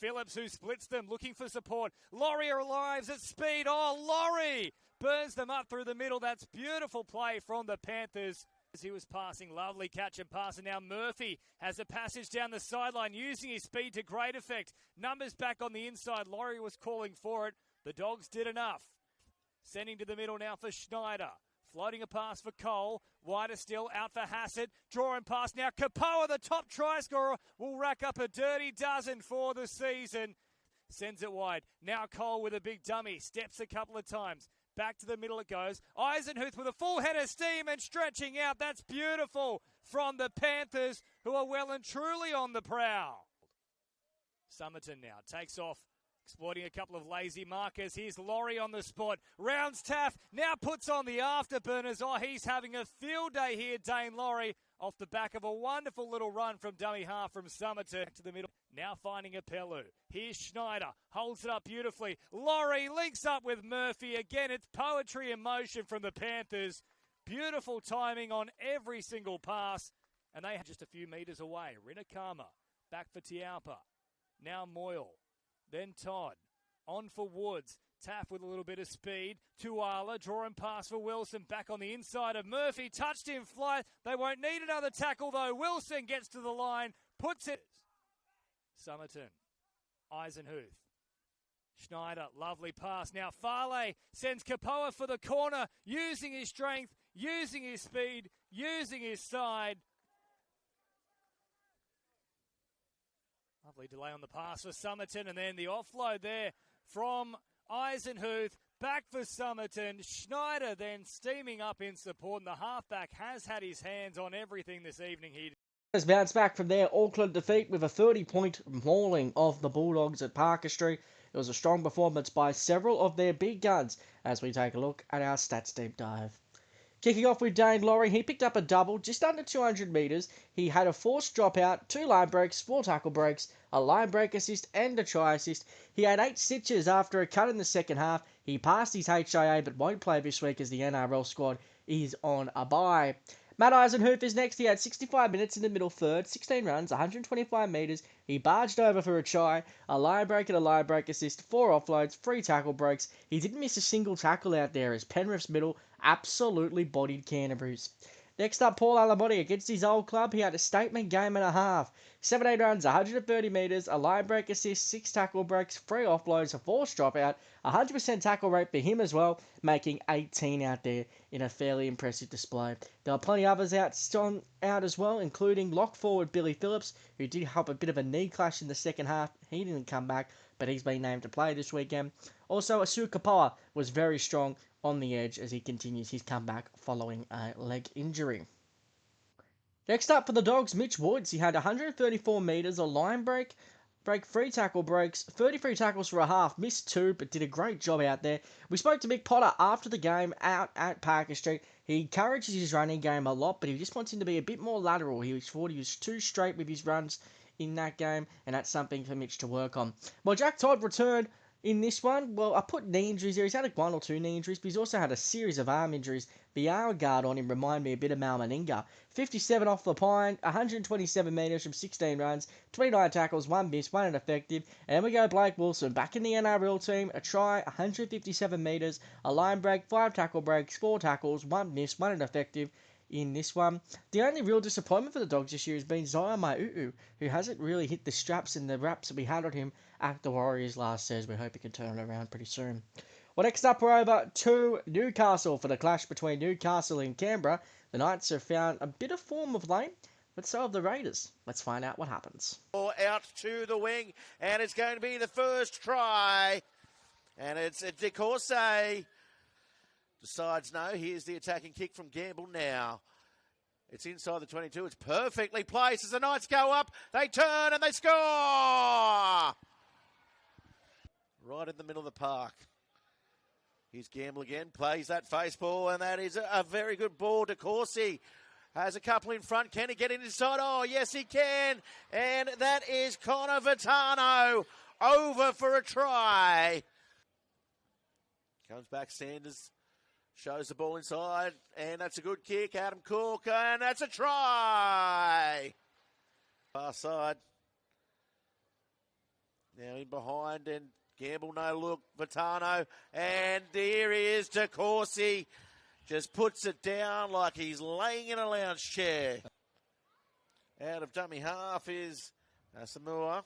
Phillips, who splits them, looking for support. Laurie arrives at speed. Oh, Laurie burns them up through the middle. That's beautiful play from the Panthers. As he was passing, lovely catch and pass, and now Murphy has a passage down the sideline, using his speed to great effect. Numbers back on the inside. Laurie was calling for it. The Dogs did enough. Sending to the middle now for Schneider. Floating a pass for Cole. Wider still, out for Hassett. Drawing pass now. Kapoa, the top try scorer, will rack up a dirty dozen for the season. Sends it wide. Now Cole with a big dummy. Steps a couple of times. Back to the middle it goes. Eisenhuth with a full head of steam and stretching out. That's beautiful from the Panthers, who are well and truly on the prowl. Somerton now takes off, exploiting a couple of lazy markers. Here's Laurie on the spot. Rounds Taff, now puts on the afterburners. Oh, he's having a field day here, Dane Laurie, off the back of a wonderful little run from dummy half from Somerton. Back to the middle, now finding a Pelu. Here's Schneider, holds it up beautifully. Laurie links up with Murphy. Again, it's poetry in motion from the Panthers. Beautiful timing on every single pass. And they had just a few metres away. Rinakama, back for Tiaupa. Now Moyle. Then Todd, on for Woods. Taff with a little bit of speed. Tuala, drawing pass for Wilson. Back on the inside of Murphy. Touched in flight. They won't need another tackle though. Wilson gets to the line. Puts it. Somerton. Eisenhuth. Schneider, lovely pass. Now Farley sends Kapoa for the corner. Using his strength. Using his speed. Using his side. Lovely delay on the pass for Somerton, and then the offload there from Eisenhuth. Back for Somerton. Schneider then steaming up in support, and the halfback has had his hands on everything this evening. He has bounced back from their Auckland defeat with a 30-point mauling of the Bulldogs at Parker Street. It was a strong performance by several of their big guns as we take a look at our stats deep dive. Kicking off with Dane Laurie, he picked up a double, just under 200 metres. He had a forced dropout, 2 line breaks, 4 tackle breaks, a line break assist and a try assist. He had 8 stitches after a cut in the second half. He passed his HIA but won't play this week as the NRL squad is on a bye. Matt Eisenhuth is next. He had 65 minutes in the middle third, 16 runs, 125 metres. He barged over for a try, a line break and a line break assist, 4 offloads, 3 tackle breaks. He didn't miss a single tackle out there as Penrith's middle absolutely bodied Canterbury's. Next up, Paul Alamotti against his old club. He had a statement game and a half. 17 runs, 130 metres, a line break assist, 6 tackle breaks, 3 offloads, a forced dropout, 100% tackle rate for him as well, making 18 out there in a fairly impressive display. There were plenty others out as well, including lock forward Billy Phillips, who did help a bit of a knee clash in the second half. He didn't come back, but he's been named to play this weekend. Also, Asu Kapoa was very strong on the edge as he continues his comeback following a leg injury. Next up for the Dogs, Mitch Woods. He had 134 metres, a line break, 3 tackle breaks, 33 tackles for a half, missed 2, but did a great job out there. We spoke to Mick Potter after the game out at Parker Street. He encourages his running game a lot, but he just wants him to be a bit more lateral. He thought he was too straight with his runs in that game, and that's something for Mitch to work on. Well, Jack Todd returned in this one. Well, I put knee injuries there. He's had 1 or 2 knee injuries, but he's also had a series of arm injuries. The hour guard on him remind me a bit of Mal Meninga. 57 off the pine, 127 metres from 16 runs, 29 tackles, 1 miss, 1 ineffective. And then we go Blake Wilson, back in the NRL team, a try, 157 metres, a line break, 5 tackle breaks, 4 tackles, 1 miss, 1 ineffective in this one. The only real disappointment for the Dogs this year has been Zion Mau'u, who hasn't really hit the straps and the wraps that we had on him at the Warriors last season. We hope he can turn it around pretty soon. Well, next up we're over to Newcastle for the clash between Newcastle and Canberra. The Knights have found a bit of form of late, but so have the Raiders. Let's find out what happens. Out to the wing, and it's going to be the first try. And it's De Courcey. Decides no. Here's the attacking kick from Gamble now. It's inside the 22. It's perfectly placed as the Knights go up. They turn and they score! Right in the middle of the park. Here's Gamble again. Plays that face ball, and that is a very good ball. De Courcey has a couple in front. Can he get it inside? Oh, yes, he can. And that is Connor Vitano over for a try. Comes back Sanders. Shows the ball inside, and that's a good kick. Adam Cook, and that's a try. Far side. Now in behind and Gamble, no look, Vitano, and there he is to Corsi. Just puts it down like he's laying in a lounge chair. Out of dummy half is Samoa.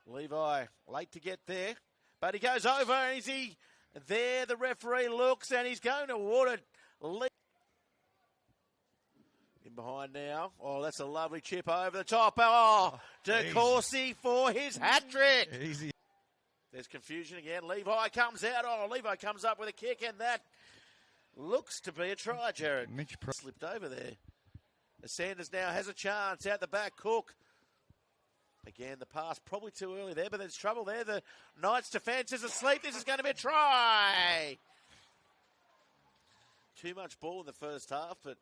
Levi late to get there, but he goes over, and is he there? The referee looks, and he's going to award it. In behind now. Oh, that's a lovely chip over the top. Oh, De Corsi for his hat-trick. Easy. There's confusion again. Levi comes out. Oh, Levi comes up with a kick, and that looks to be a try, Jared. Mitch slipped over there. Sanders now has a chance out the back. Cook. Again, the pass probably too early there, but there's trouble there. The Knights' defence is asleep. This is going to be a try. Too much ball in the first half, but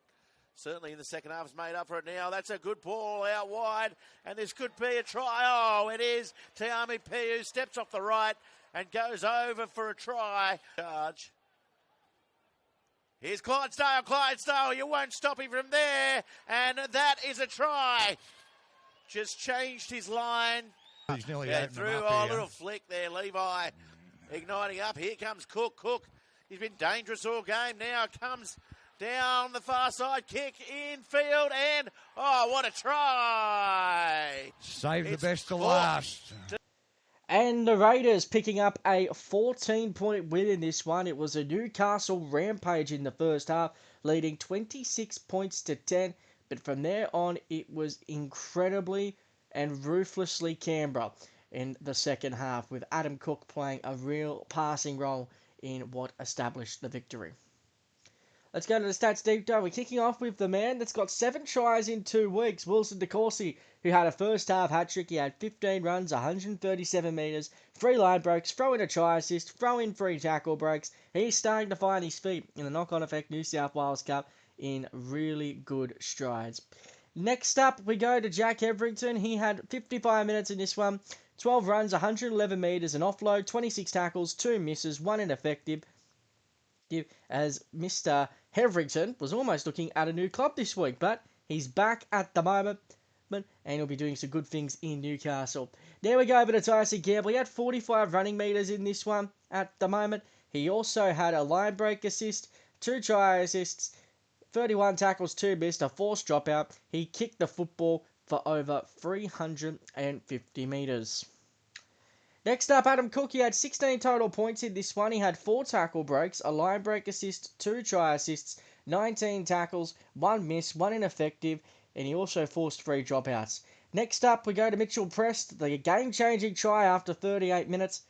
certainly in the second half is made up for it now. That's a good ball out wide, and this could be a try. Oh, it is. Niwhai Puru steps off the right and goes over for a try. Charge. Here's Clydesdale. Clydesdale, you won't stop him from there, and that is a try. Just changed his line. He's nearly through. Oh, little flick there, Levi. Igniting up. Here comes Cook. Cook, he's been dangerous all game. Now comes down the far side, kick infield, and oh, what a try! Save the best to last. And the Raiders picking up a 14-point win in this one. It was a Newcastle rampage in the first half, leading 26 points to 10. But from there on, it was incredibly and ruthlessly Canberra in the second half, with Adam Cook playing a real passing role in what established the victory. Let's go to the stats deep dive. We're kicking off with the man that's got 7 tries in 2 weeks, Wilson De Corsi, who had a first half hat-trick. He had 15 runs, 137 metres, 3 line breaks, throw in a try assist, throw in 3 tackle breaks. He's starting to find his feet in the knock-on effect New South Wales Cup in really good strides. Next up, we go to Jack Hetherington. He had 55 minutes in this one, 12 runs, 111 metres, an offload, 26 tackles, 2 misses, 1 ineffective. As Mr. Hetherington was almost looking at a new club this week, but he's back at the moment, and he'll be doing some good things in Newcastle. There we go over to Tyson Gamble. He had 45 running metres in this one at the moment. He also had a line break assist, 2 try assists, 31 tackles, 2 missed, a forced dropout. He kicked the football for over 350 metres. Next up, Adam Cook. He had 16 total points in this one. He had 4 tackle breaks, a line break assist, 2 try assists, 19 tackles, 1 miss, 1 ineffective, and he also forced 3 dropouts. Next up, we go to Mitchell Prest, the game-changing try after 38 minutes.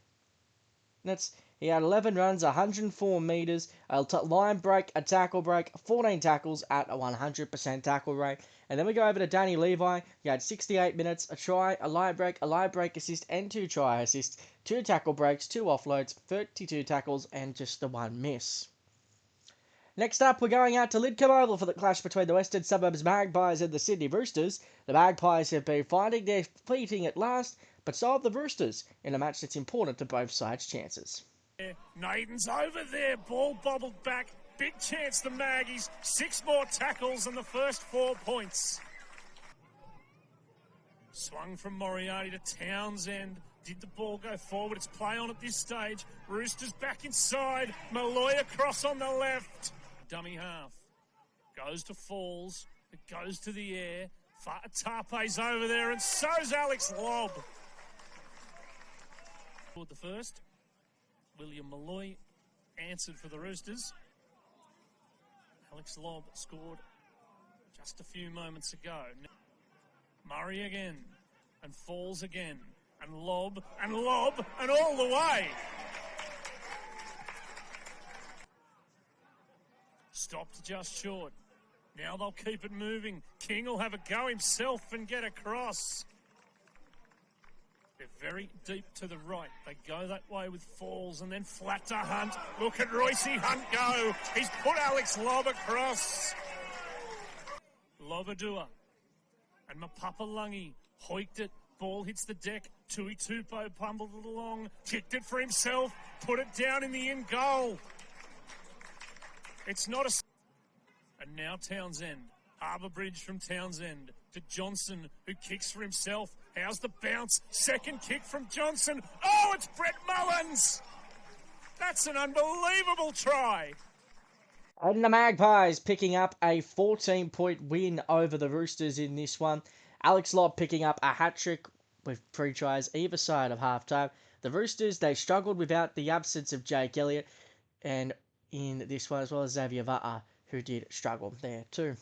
He had 11 runs, 104 metres, a line break, a tackle break, 14 tackles at a 100% tackle rate. And then we go over to Danny Levi. He had 68 minutes, a try, a line break assist, and 2 try assists, 2 tackle breaks, 2 offloads, 32 tackles, and just the 1 miss. Next up, we're going out to Lidcombe Oval for the clash between the Western Suburbs Magpies and the Sydney Roosters. The Magpies have been finding their footing at last, but so have the Roosters in a match that's important to both sides' chances. Naden's over there, ball bobbled back. Big chance the Maggies. 6 more tackles and the first 4 points. Swung from Moriarty to Townsend. Did the ball go forward? It's play on at this stage. Roosters back inside. Malloy across on the left. Dummy half. Goes to Falls. It goes to the air. Tape's over there, and so's Alex Lobb. The first. William Malloy answered for the Roosters. Alex Lobb scored just a few moments ago. Murray again, and Falls again, and Lobb, and all the way. Stopped just short. Now they'll keep it moving. King will have a go himself and get across. They're very deep to the right. They go that way with Falls and then flat to Hunt. Look at Royce Hunt go. He's put Alex Lobb across. Lobadua and Mapapalungi hoiked it. Ball hits the deck. Tui Tupou pummeled it along. Kicked it for himself. Put it down in the in goal. It's not a... And now Townsend. Harbour Bridge from Townsend to Johnson, who kicks for himself. How's the bounce? Second kick from Johnson. Oh, it's Brett Mullins. That's an unbelievable try. And the Magpies picking up a 14-point win over the Roosters in this one. Alex Lobb picking up a hat-trick with 3 tries either side of half-time. The Roosters, they struggled without the absence of Jake Elliott, and in this one as well as Xavier Vata, who did struggle there too.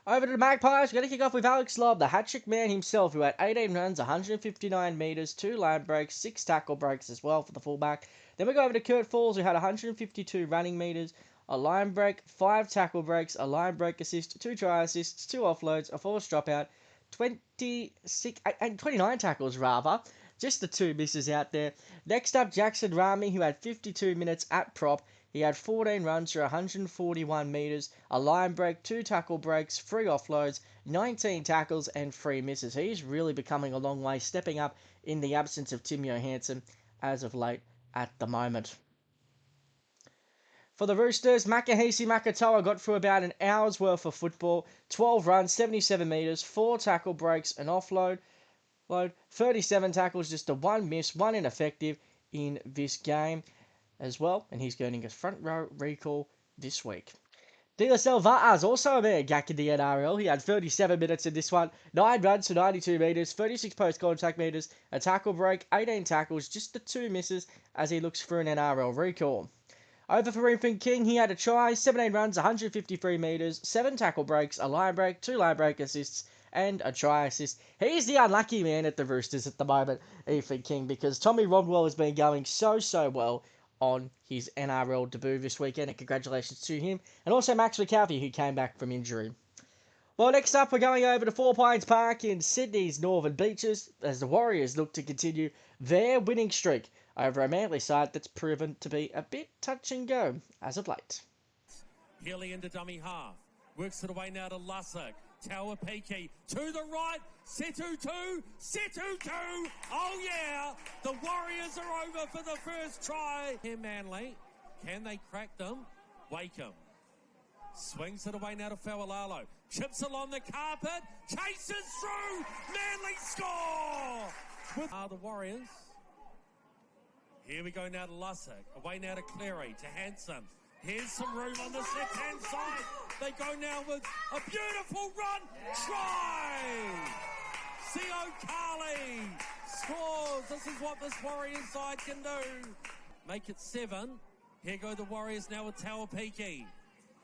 Over to the Magpies, we're going to kick off with Alex Lobb, the hat-trick man himself, who had 18 runs, 159 metres, 2 line breaks, 6 tackle breaks as well for the fullback. Then we go over to Kurt Falls, who had 152 running metres, a line break, 5 tackle breaks, a line break assist, 2 try assists, 2 offloads, a forced dropout, 29 tackles rather. Just the 2 misses out there. Next up, Jackson Rami, who had 52 minutes at prop. He had 14 runs for 141 metres, a line break, 2 tackle breaks, 3 offloads, 19 tackles and 3 misses. He's really becoming a long way, stepping up in the absence of Tim Johansson as of late at the moment. For the Roosters, Makahisi Makatoa got through about an hour's worth of football, 12 runs, 77 metres, 4 tackle breaks, an offload, 37 tackles, just a 1 miss, 1 ineffective in this game as well, and he's getting a front row recall this week. Dilasel Va'a's also a man gack in the NRL. He had 37 minutes in this one, 9 runs for 92 metres, 36 post-contact metres, a tackle break, 18 tackles, just the 2 misses as he looks for an NRL recall. Over for Infant King, he had a try, 17 runs, 153 metres, 7 tackle breaks, a line break, 2 line break assists, and a try assist. He's the unlucky man at the Roosters at the moment, Infant King, because Tommy Rodwell has been going so well on his NRL debut this weekend, and congratulations to him, and also Max McCarthy, who came back from injury. Well, next up, we're going over to Four Pines Park in Sydney's Northern Beaches as the Warriors look to continue their winning streak over a Manly side that's proven to be a bit touch and go as of late. Healy into dummy half. Works it away now to Lussick. Tuaupiki to the right. Setu 2. Oh yeah. The Warriors are over for the first try. Here Manly. Can they crack them? Wakeham. Swings it away now to Fawalalo. Chips along the carpet. Chases through. Manly score. With the Warriors. Here we go now to Lussick. Away now to Cleary. To Hanson. Here's some room on this left-hand side. They go now with a beautiful run. Try! CO Carly scores. This is what this Warriors side can do. Make it 7. Here go the Warriors now with Tuaupiki.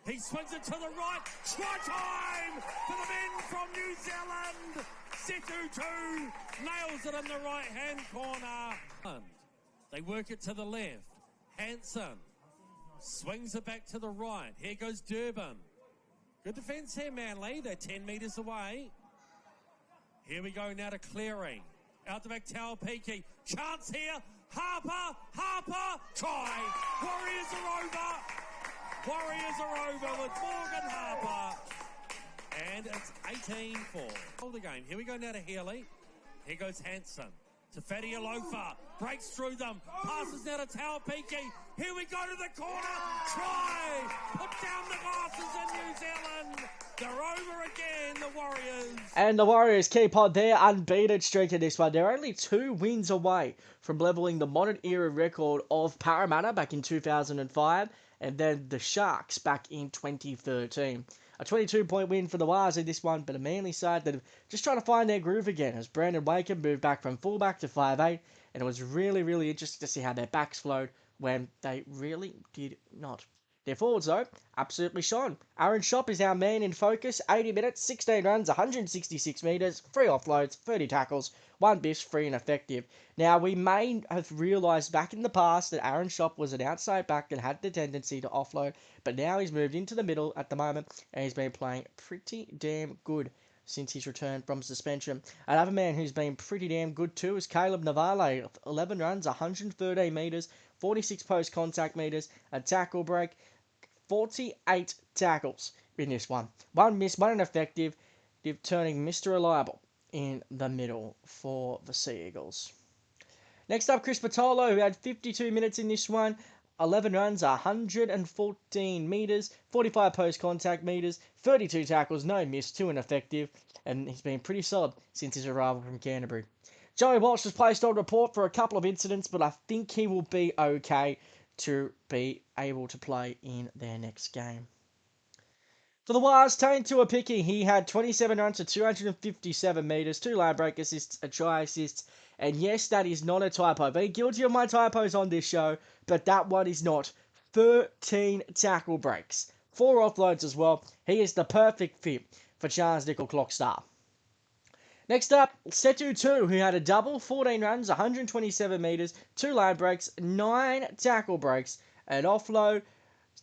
He swings it to the right. Try time for the men from New Zealand. Setu 2 nails it in the right-hand corner. They work it to the left. Hanson swings it back to the right. Here goes Durban. Good defence here, Manly. They're 10 metres away. Here we go now to Cleary. Out the back, Tuaupiki. Chance here. Harper. Try. Warriors are over with Morgan Harper. And it's 18-4. Hold the game. Here we go now to Healy. Here goes Hanson. To Fatty Alofa, breaks through them, passes now to Tuaupiki. Here we go to the corner, try, put down the glasses in New Zealand. They're over again, the Warriors. And the Warriors keep on their unbeaten streak in this one. They're only 2 wins away from levelling the modern era record of Parramatta back in 2005, and then the Sharks back in 2013. A 22-point win for the Wars in this one, but a Manly side that are just trying to find their groove again as Brandon Wakeham moved back from fullback to 5'8", and it was really interesting to see how their backs flowed when they really did not. Their forwards, though, absolutely shone. Aaron Schopp is our man in focus, 80 minutes, 16 runs, 166 metres, 3 offloads, 30 tackles, 1 biff, 3 ineffective. Now, we may have realised back in the past that Aaron Schopp was an outside back that had the tendency to offload, but now he's moved into the middle at the moment, and he's been playing pretty damn good since his return from suspension. Another man who's been pretty damn good too is Caleb Navale, 11 runs, 113 metres, 46 post-contact metres, a tackle break, 48 tackles in this one. 1 miss, 1 ineffective, turning Mr. Reliable in the middle for the Sea Eagles. Next up, Chris Patolo, who had 52 minutes in this one. 11 runs, 114 metres, 45 post-contact metres, 32 tackles, no miss, 2 ineffective, and he's been pretty solid since his arrival from Canterbury. Joey Walsh was placed on report for a couple of incidents, but I think he will be okay to be able to play in their next game. For the Wires, Taine Tuaupiki, he had 27 runs to 257 metres, 2 line break assists, a try assist, and yes, that is not a typo. I've been guilty of my typos on this show, but that one is not. 13 tackle breaks, 4 offloads as well. He is the perfect fit for Charles Nickel Clock Star. Next up, Setu 2, who had a double, 14 runs, 127 metres, 2 line breaks, 9 tackle breaks, an offload.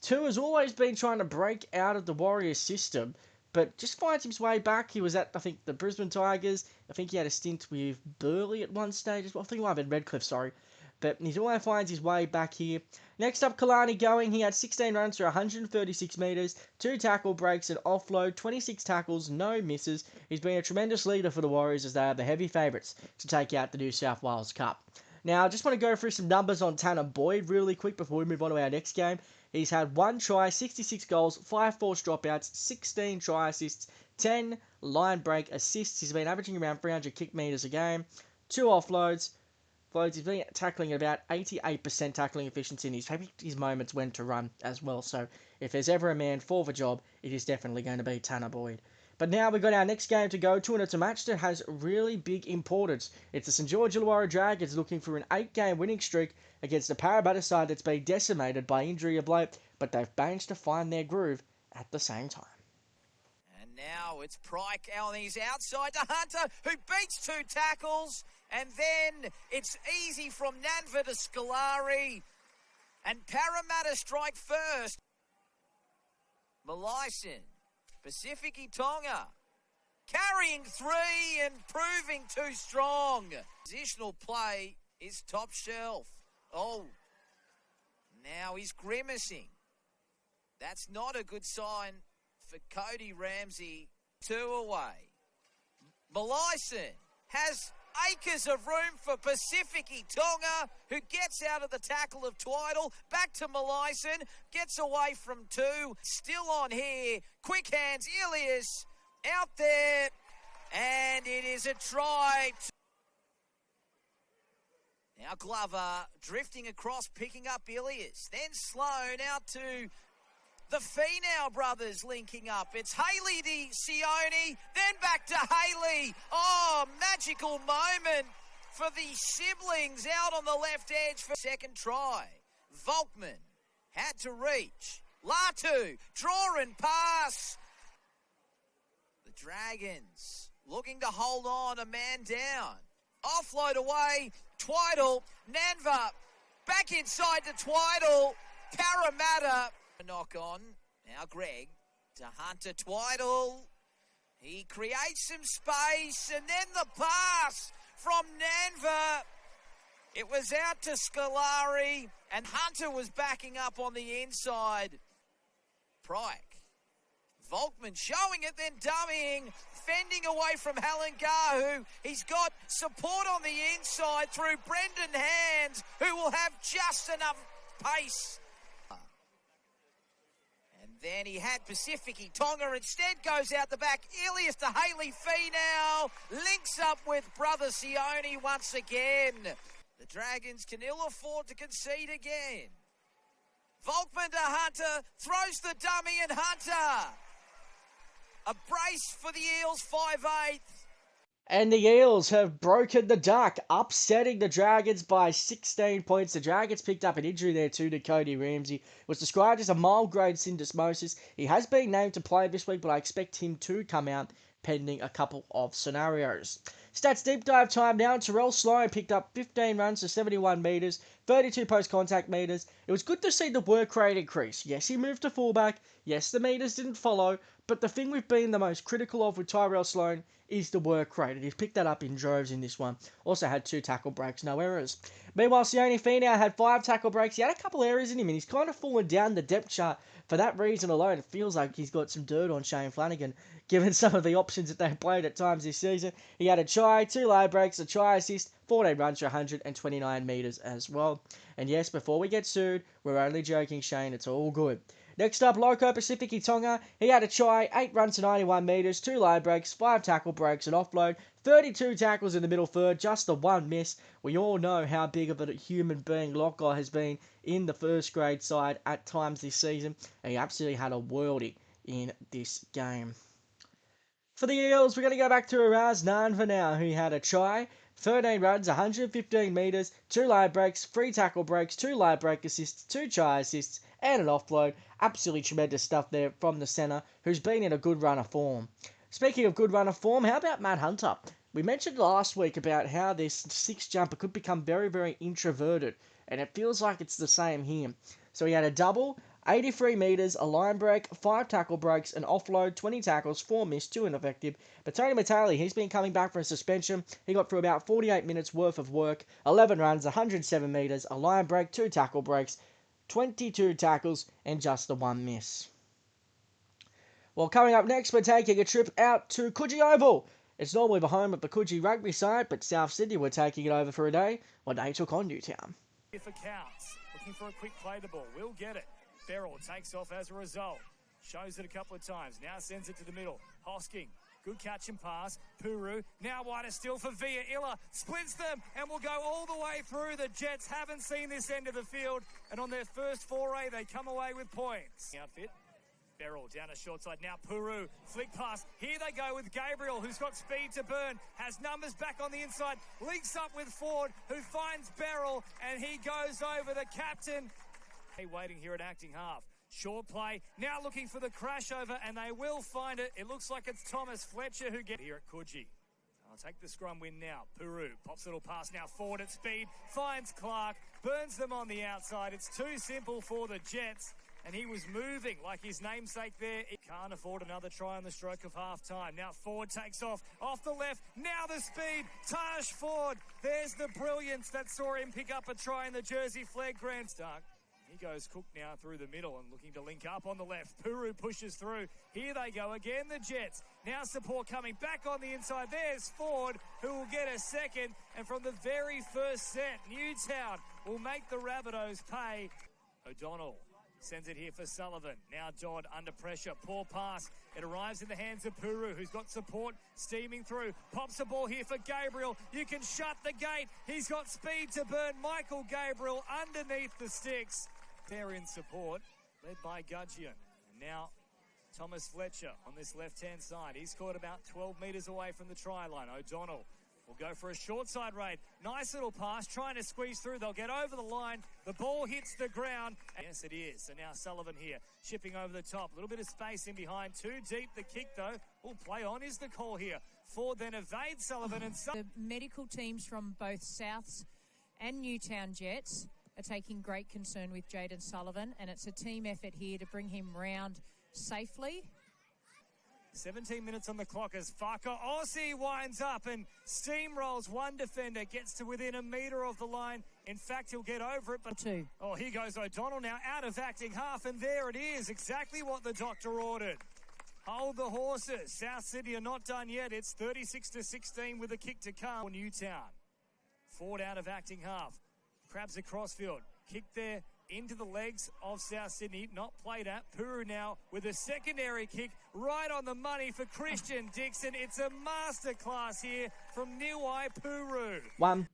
2 has always been trying to break out of the Warriors system, but just finds his way back. He was at, I think, the Brisbane Tigers. I think he had a stint with Burleigh at one stage as well. I think he might have been Redcliffe, sorry. But he always finds his way back here. Next up, Kalani going. He had 16 runs for 136 metres, 2 tackle breaks, an offload, 26 tackles, no misses. He's been a tremendous leader for the Warriors as they are the heavy favourites to take out the New South Wales Cup. Now, I just want to go through some numbers on Tanner Boyd really quick before we move on to our next game. He's had 1 try, 66 goals, 5 forced dropouts, 16 try assists, 10 line break assists. He's been averaging around 300 kick metres a game, 2 offloads. He's been tackling at about 88% tackling efficiency, and he's picked his moments when to run as well. So if there's ever a man for the job, it is definitely going to be Tanner Boyd. But now we've got our next game to go to, and it's a match that has really big importance. It's the St George Illawarra Dragons looking for an 8-game winning streak against a Parramatta side that's been decimated by injury of late, but they've managed to find their groove at the same time. And now it's Pryke on his outside to Hunter, who beats 2 tackles. And then it's easy from Nanva to Scolari. And Parramatta strike first. Malayson, Pacifici Tonga, carrying 3 and proving too strong. Positional play is top shelf. Oh, now he's grimacing. That's not a good sign for Cody Ramsey. 2 away. Malayson has acres of room for Pacifici Tonga, who gets out of the tackle of Tweedle. Back to Malayson, gets away from 2. Still on here. Quick hands, Ilias out there. And it is a try. Now Glover drifting across, picking up Ilias. Then Sloan out to the Finau brothers linking up. It's Haley to Sione, then back to Haley. Oh, magical moment for the siblings out on the left edge for second try. Volkman had to reach. Latu, draw and pass. The Dragons looking to hold on, a man down. Offload away, Tweedle, Nanva, back inside to Tweedle, Parramatta. A knock on, now Greg to Hunter Tweedle. He creates some space, and then the pass from Nanva. It was out to Scolari, and Hunter was backing up on the inside. Pryke. Volkman showing it, then dummying, fending away from Halengar, he's got support on the inside through Brendan Hands, who will have just enough pace. And then he had Pacifici Tonga, instead goes out the back. Ilias to Haley Finau, links up with brother Sione once again. The Dragons can ill afford to concede again. Volkman to Hunter, throws the dummy, and Hunter. A brace for the Eels, 5/8. And the Eels have broken the duck, upsetting the Dragons by 16 points. The Dragons picked up an injury there too to Cody Ramsey. It was described as a mild-grade syndesmosis. He has been named to play this week, but I expect him to come out pending a couple of scenarios. Stats deep dive time now. Terrell Sloan picked up 15 runs to 71 metres, 32 post-contact metres. It was good to see the work rate increase. Yes, he moved to fullback. Yes, the metres didn't follow. But the thing we've been the most critical of with Tyrell Sloan is the work rate. And he's picked that up in droves in this one. Also had 2 tackle breaks, no errors. Meanwhile, Sione Finau had 5 tackle breaks. He had a couple errors in him, and he's kind of fallen down the depth chart. For that reason alone, it feels like he's got some dirt on Shane Flanagan, given some of the options that they've played at times this season. He had a try, 2 lay breaks, a try assist, 14 runs for 129 metres as well. And yes, before we get sued, we're only joking, Shane. It's all good. Next up, Loco Pacific Tonga. He had a try, 8 runs to 91 metres, 2 line breaks, 5 tackle breaks, an offload, 32 tackles in the middle third, just the 1 miss. We all know how big of a human being Loco has been in the first grade side at times this season, and he absolutely had a worldie in this game. For the Eels, we're going to go back to Araz Nan for now, who had a try, 13 runs, 115 metres, 2 line breaks, 3 tackle breaks, 2 line break assists, 2 try assists, and an offload. Absolutely tremendous stuff there from the centre, who's been in a good run of form. Speaking of good run of form, how about Matt Hunter? We mentioned last week about how this 6 jumper could become very, very introverted, and it feels like it's the same here. So he had a double, 83 metres, a line break, 5 tackle breaks, an offload, 20 tackles, 4 missed, 2 ineffective. But Tony Matali, he's been coming back from a suspension. He got through about 48 minutes worth of work, 11 runs, 107 metres, a line break, 2 tackle breaks, 22 tackles, and just the 1 miss. Well, coming up next, we're taking a trip out to Coogee Oval. It's normally the home of the Coogee rugby side, but South Sydney were taking it over for a day when they took on Newtown. Here for Counts, looking for a quick play the ball, will get it. Beryl takes off as a result, shows it a couple of times, now sends it to the middle. Hosking, good catch and pass. Puru, now wider still for Via. Illa splits them and will go all the way through. The Jets haven't seen this end of the field, and on their first foray, they come away with points. Outfit. Beryl down a short side. Now Puru, flick pass. Here they go with Gabriel, who's got speed to burn. Has numbers back on the inside. Links up with Ford, who finds Beryl, and he goes over the captain. Waiting here at acting half. Short play. Now looking for the crash over, and they will find it. It looks like it's Thomas Fletcher who gets here at Coogee. I'll take the scrum win now. Puru pops a little pass now forward at speed. Finds Clark. Burns them on the outside. It's too simple for the Jets. And he was moving like his namesake there. He can't afford another try on the stroke of half-time. Now Ford takes off the left. Now the speed. Taj Ford. There's the brilliance that saw him pick up a try in the Jersey flag grand start. He goes Cook now through the middle and looking to link up on the left. Puru pushes through. Here they go again, the Jets. Now support coming back on the inside. There's Ford, who will get a second. And from the very first set, Newtown will make the Rabbitohs pay. O'Donnell sends it here for Sullivan. Now Dodd under pressure. Poor pass. It arrives in the hands of Puru, who's got support steaming through. Pops the ball here for Gabriel. You can shut the gate. He's got speed to burn. Michael Gabriel underneath the sticks. They're in support, led by Gudgeon. And now Thomas Fletcher on this left-hand side. He's caught about 12 metres away from the try line. O'Donnell will go for a short side raid. Nice little pass, trying to squeeze through. They'll get over the line. The ball hits the ground. Yes, it is. So now Sullivan here, shipping over the top. A little bit of space in behind. Too deep, the kick, though. Oh, play on is the call here. Ford then evades Sullivan and The medical teams from both Souths and Newtown Jets are taking great concern with Jaden Sullivan, and it's a team effort here to bring him round safely. 17 minutes on the clock as Farker Aussie winds up and steamrolls one defender, gets to within a metre of the line. In fact, he'll get over it, but two. Oh, here goes O'Donnell now out of acting half, and there it is, exactly what the doctor ordered. Hold the horses. South Sydney are not done yet. It's 36-16 with a kick to come. Newtown. Ford out of acting half. Crabs across field. Kick there into the legs of South Sydney. Not played at. Puru now with a secondary kick right on the money for Christian Dixon. It's a masterclass here from Niwhai Puru. One.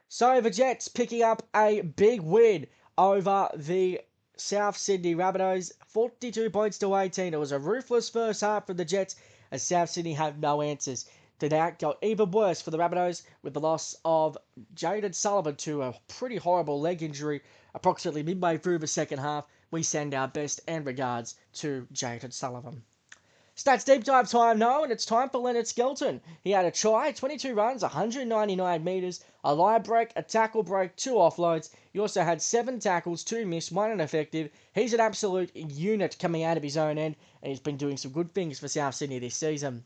So the Jets picking up a big win over the South Sydney Rabbitohs. 42 points to 18. It was a ruthless first half for the Jets as South Sydney have no answers. To that got even worse for the Rabbitohs with the loss of Jaden Sullivan to a pretty horrible leg injury approximately midway through the second half. We send our best and regards to Jaden Sullivan. Stats deep dive time now, and it's time for Leonard Skelton. He had a try, 22 runs, 199 metres, a line break, a tackle break, 2 offloads. He also had 7 tackles, 2 missed, 1 ineffective. He's an absolute unit coming out of his own end, and he's been doing some good things for South Sydney this season.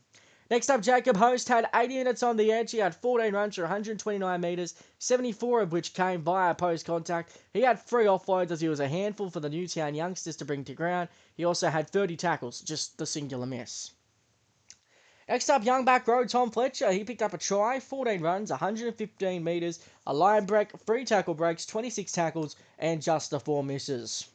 Next up, Jacob Host had 80 minutes on the edge. He had 14 runs for 129 metres, 74 of which came via post contact. He had 3 offloads as he was a handful for the Newtown youngsters to bring to ground. He also had 30 tackles, just the singular miss. Next up, young back row Tom Fletcher. He picked up a try, 14 runs, 115 metres, a line break, 3 tackle breaks, 26 tackles, and just the 4 misses.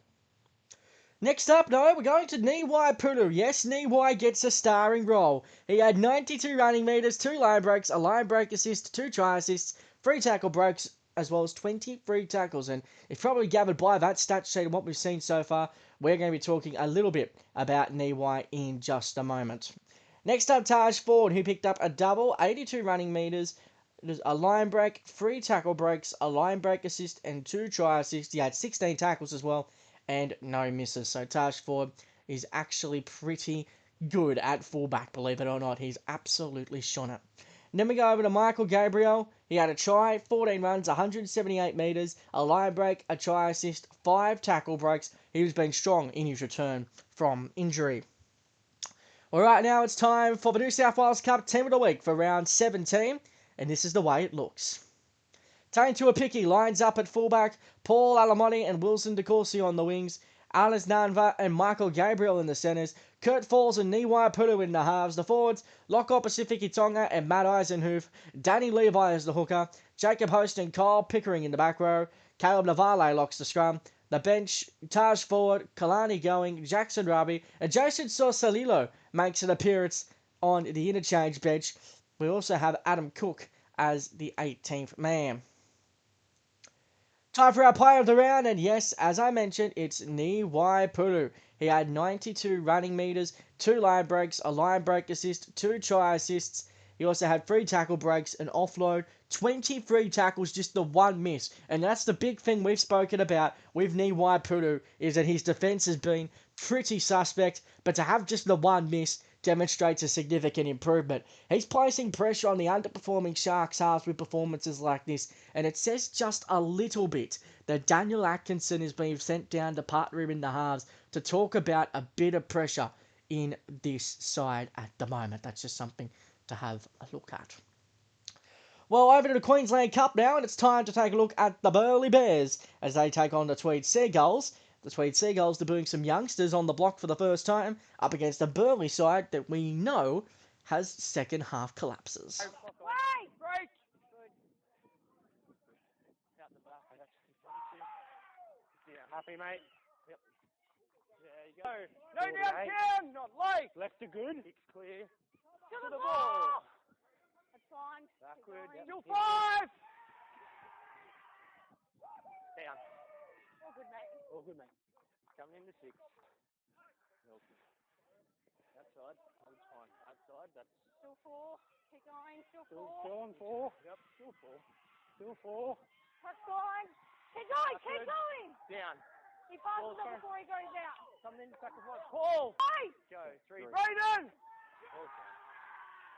Next up, we're going to Niwhai Puru. Yes, Niwhai gets a starring role. He had 92 running metres, 2 line breaks, a line break assist, 2 try assists, 3 tackle breaks, as well as 23 tackles. And if probably gathered by that stat sheet and what we've seen so far, we're going to be talking a little bit about Niwhai in just a moment. Next up, Taj Ford, who picked up a double, 82 running metres, a line break, 3 tackle breaks, a line break assist, and 2 try assists. He had 16 tackles as well, and no misses. So Taj Ford is actually pretty good at fullback, believe it or not. He's absolutely shone it. And then we go over to Michael Gabriel. He had a try, 14 runs, 178 metres, a line break, a try assist, 5 tackle breaks. He's been strong in his return from injury. Alright, now it's time for the New South Wales Cup Team of the Week for round 17, and this is the way it looks. Taine Tuaupiki lines up at fullback, Paul Alamoni and Wilson DeCourcy on the wings, Alice Nanva and Michael Gabriel in the centres, Kurt Falls and Niwhai Puru in the halves, the forwards, Locko Pacifici Tonga and Matt Eisenhoof, Danny Levi as the hooker, Jacob Host and Kyle Pickering in the back row, Caleb Navale locks the scrum, the bench, Taj Forward, Kalani Going, Jackson Rabi, and Jason Sausalilo makes an appearance on the interchange bench. We also have Adam Cook as the 18th man. Time for our player of the round, and yes, as I mentioned, it's Niwhai Puru. He had 92 running metres, 2 line breaks, a line break assist, 2 try assists. He also had 3 tackle breaks, an offload, 23 tackles, just the 1 miss. And that's the big thing we've spoken about with Niwhai Puru, is that his defence has been pretty suspect, but to have just the 1 miss demonstrates a significant improvement. He's placing pressure on the underperforming Sharks halves with performances like this, and it says just a little bit that Daniel Atkinson is being sent down to partner him in the halves to talk about a bit of pressure in this side at the moment. That's just something to have a look at. Well, over to the Queensland Cup now, and it's time to take a look at the Burleigh Bears as they take on the Tweed Seagulls. The Tweed Seagulls debuting some youngsters on the block for the first time, up against a Burleigh side that we know has second half collapses. Break! Break! Good. Out the back. Yeah, happy, mate? Yep. There you go. No down, not late. Left to good. Kick's clear. To the ball. That's fine. Backward. Still 5. Down. All good, mate. All good, mate. Coming into 6. Nope. Outside. That's fine. Outside. That's still 4. Keep going. Still 4. Still on 4. Yep. Still 4. Still 4. That's fine. Keep going. That's keep good. Going. Down. He passes it before he goes out. Coming into sacrifice. Paul. Hey. Go. 3. Brayden. Okay.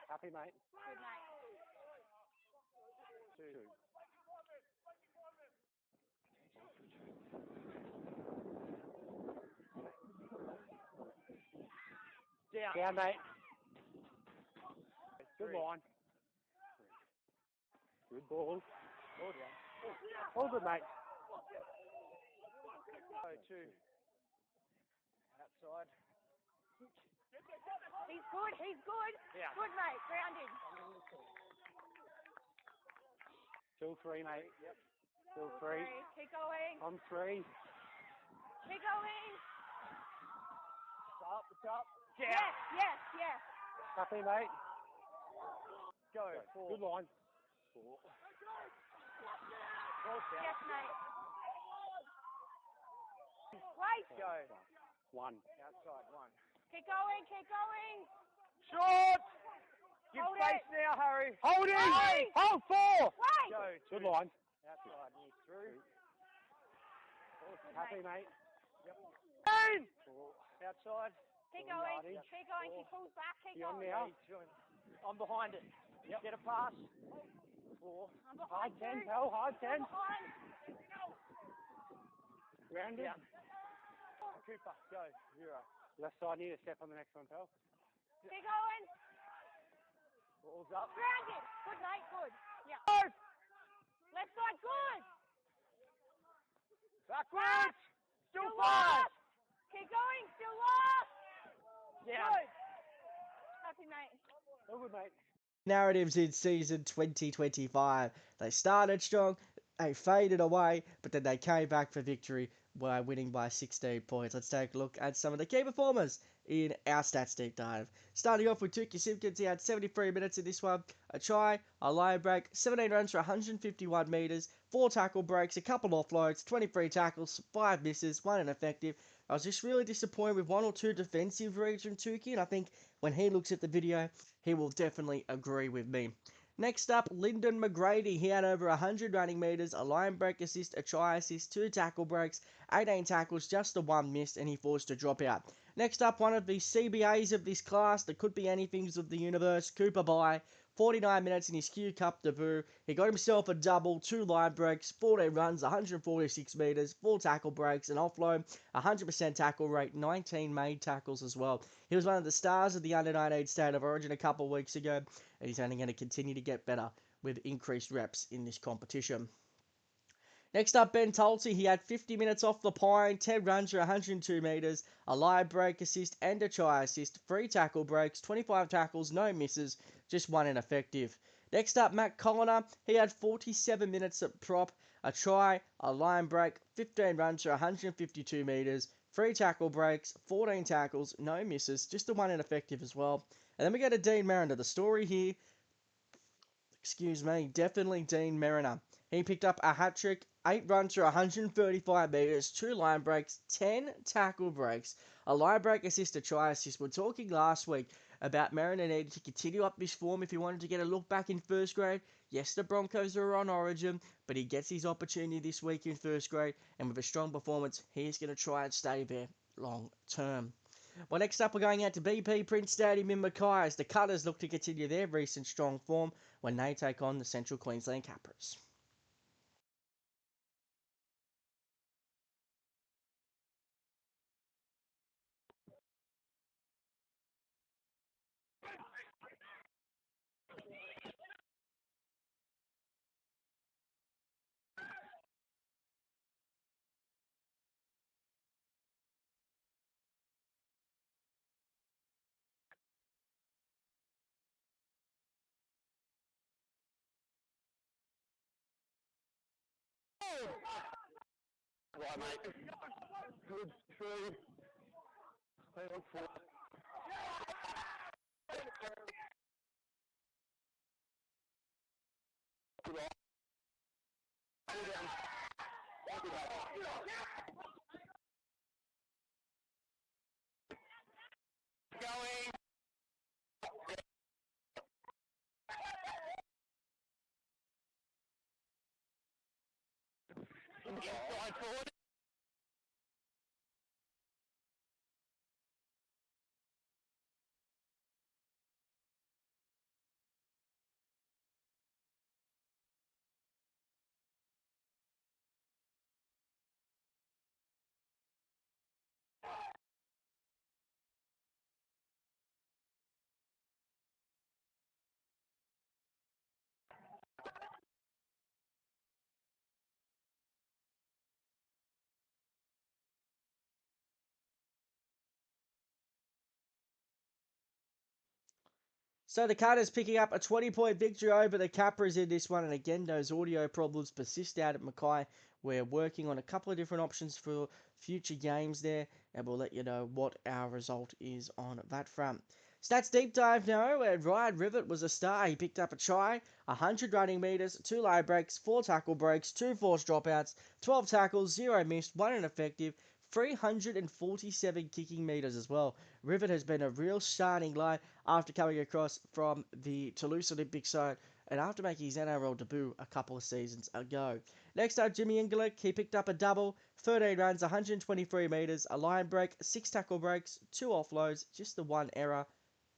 Happy, mate? Good, mate. 2. Down. Down, mate. Good line. Good ball. Ball down. All good, mate. 2. Outside. He's good, he's good. Yeah. Good, mate. Grounded. Still 3, mate. Yep. Still 3. Keep going. I'm 3. Keep going. Up, it's up. Down. Yes, yes, yes. Happy, mate? Go. 4. Good line. 4. Yes, mate. Wait. Go. 1. Outside, 1. Keep going, keep going. Short. Give hold space it. Now, Harry. Hold in. Hey. Hold 4. Wait. Go. 2. Good line. Outside, near through. Happy, mate? Yep. 4. Outside. Keep going, keep going. 4. He pulls back, keep going. Now. I'm behind it. Yep. Get a pass. 4. I'm behind. Hard 10, pal. Hard 10. Rounded. Yeah. Cooper, go. 0. Left side, need a step on the next one, pal. Keep going. Ball's up. Grounded. Good, mate. Good. Yeah. Go. Left side, good. Backwards. Still 5. Keep going. Still last. Yeah. Good. Happy, mate. All good, mate. Narratives in season 2025. They started strong, they faded away, but then they came back for victory by winning by 16 points. Let's take a look at some of the key performers in our stats deep dive. Starting off with Tukey Simpkins, he had 73 minutes in this one, a try, a line break, 17 runs for 151 metres, 4 tackle breaks, a couple offloads, 23 tackles, 5 misses, 1 ineffective. I was just really disappointed with 1 or 2 defensive reads from Tukey, and I think when he looks at the video, he will definitely agree with me. Next up, Lyndon McGrady. He had over 100 running metres, a line break assist, a try assist, 2 tackle breaks, 18 tackles, just the 1 missed, and he forced to drop out. Next up, one of the CBAs of this class, that could be anything of the universe, Cooper Bye. 49 minutes in his Q Cup debut. He got himself a double, 2 line breaks, 14 runs, 146 metres, 4 tackle breaks, an offload, 100% tackle rate, 19 made tackles as well. He was one of the stars of the under-19 State of Origin a couple of weeks ago, and he's only going to continue to get better with increased reps in this competition. Next up, Ben Tulsey. He had 50 minutes off the pine, 10 runs for 102 metres, a line break assist and a try assist, 3 tackle breaks, 25 tackles, no misses, just 1 ineffective. Next up, Matt Colliner. He had 47 minutes at prop, a try, a line break, 15 runs for 152 metres, 3 tackle breaks, 14 tackles, no misses, just the 1 ineffective as well. And then we go to Deine Mariner. The story here, definitely Deine Mariner. He picked up a hat-trick, 8 runs for 135 metres, 2 line breaks, 10 tackle breaks, a line break assist, a try assist. We're talking last week about Mariner needing to continue up this form if he wanted to get a look back in first grade. Yes, the Broncos are on Origin, but he gets his opportunity this week in first grade, and with a strong performance, he's going to try and stay there long term. Well, next up, we're going out to BP Prince Stadium in Mackay as the Cutters look to continue their recent strong form when they take on the Central Queensland Capras. Right, mate. Good, 3. Stay on 4. Good on. Pull down. Good on. Going. Inside forward. So the Cutters picking up a 20-point victory over the Capras in this one. And again, those audio problems persist out at Mackay. We're working on a couple of different options for future games there, and we'll let you know what our result is on that front. Stats deep dive now, where Ryan Rivet was a star. He picked up a try, 100 running metres, 2 line breaks, 4 tackle breaks, 2 forced dropouts, 12 tackles, 0 missed, 1 ineffective, 347 kicking metres as well. Rivet has been a real shining light after coming across from the Toulouse Olympic side and after making his NRL debut a couple of seasons ago. Next up, Jimmy Ingelick. He picked up a double, 13 runs, 123 metres, a line break, 6 tackle breaks, 2 offloads, just the 1 error